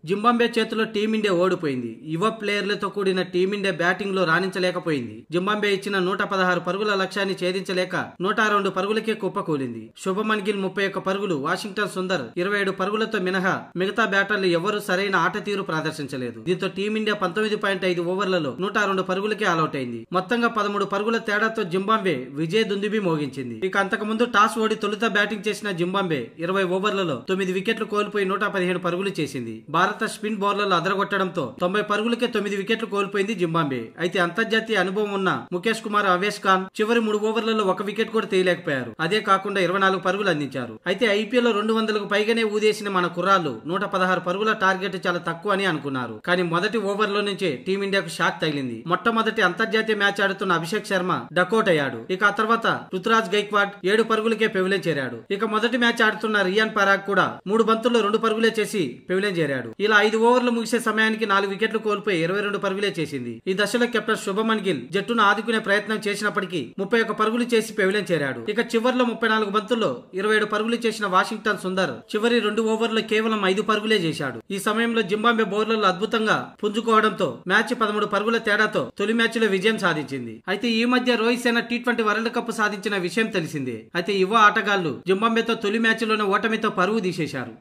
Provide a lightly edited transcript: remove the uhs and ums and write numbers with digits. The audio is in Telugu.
జింబాబ్వే చేతిలో టీమిండియా ఓడిపోయింది. యువ ప్లేయర్లతో కూడిన టీమిండియా బ్యాటింగ్ లో రాణించలేకపోయింది. జింబాబ్వే ఇచ్చిన 116 పరుగుల లక్ష్యాన్ని ఛేదించలేక 102 పరుగులకే కుప్పకూలింది. శుభమన్ గిల్ 31 పరుగులు, వాషింగ్టన్ సుందర్ 27 పరుగులతో మినహా మిగతా బ్యాటర్లు ఎవరూ సరైన ఆట తీరు ప్రదర్శించలేదు. దీంతో టీమిండియా 19.5 ఓవర్లలో 102 పరుగులకే ఆలౌట్ అయింది. మొత్తంగా 13 పరుగుల తేడాతో జింబాబ్వే విజయ దుందుబి మోగించింది. ఇక అంతకుముందు టాస్ ఓడి తొలుత బ్యాటింగ్ చేసిన జింబాబ్వే 20 ఓవర్లలో 9 వికెట్లు కోల్పోయి 117 పరుగులు చేసింది. భారత స్పిన్ బౌలర్లు అదరగొట్టడంతో 90 పరుగులకే 9 వికెట్లు కోల్పోయింది జింబాబ్వే. అయితే అంతర్జాతీయ అనుభవం ఉన్న ముఖేష్ కుమార్, అవేష్ ఖాన్ చివరి 3 ఓవర్లలో 1 వికెట్ కూడా తీయలేకపోయారు. అదే కాకుండా 24 పరుగులు అందించారు. అయితే ఐపీఎల్ లో 200కు పైగానే ఊదేసిన మన కుర్రాళ్లు 116 పరుగుల టార్గెట్ చాలా తక్కువ అని అనుకున్నారు. కానీ మొదటి ఓవర్లో నుంచే టీమిండియాకు షాక్ తగిలింది. మొట్టమొదటి అంతర్జాతీయ మ్యాచ్ ఆడుతున్న అభిషేక్ శర్మ డకౌట్ అయ్యాడు. ఇక ఆ తర్వాత పృథ్వీరాజ్ గైక్వాడ్ 7 పరుగులకే పెవిలియన్ చేరాడు. ఇక మొదటి మ్యాచ్ ఆడుతున్న రియాన్ పరాగ్ కూడా 3 బంతుల్లో 2 పరుగులే చేసి పెవిలియన్ చేరాడు. ఇలా 5 ఓవర్లు ముగిసే సమయానికి 4 వికెట్లు కోల్పోయి 22 పరుగులే చేసింది. ఈ దశలో కెప్టెన్ శుభమన్ గిల్ జట్టును ఆదుకునే ప్రయత్నం చేసినప్పటికీ 31 పరుగులు చేసి పెవిలియన్ చేరాడు. ఇక చివర్లో 34 బంతుల్లో 27 పరుగులు చేసిన వాషింగ్టన్ సుందర్ చివరి 2 ఓవర్లో కేవలం 5 పరుగులే చేశాడు. ఈ సమయంలో జింబాబ్వే బౌలర్లు అద్భుతంగా పుంజుకోవడంతో మ్యాచ్ 13 పరుగుల తేడాతో తొలి మ్యాచ్ లో విజయం సాధించింది. అయితే ఈ మధ్య రోహిత్ సేన T20 వరల్డ్ కప్ సాధించిన విషయం తెలిసిందే. అయితే యువ ఆటగాళ్లు జింబాబ్వేతో తొలి మ్యాచ్ లోనే ఓటమితో పరువు తీసేశారు.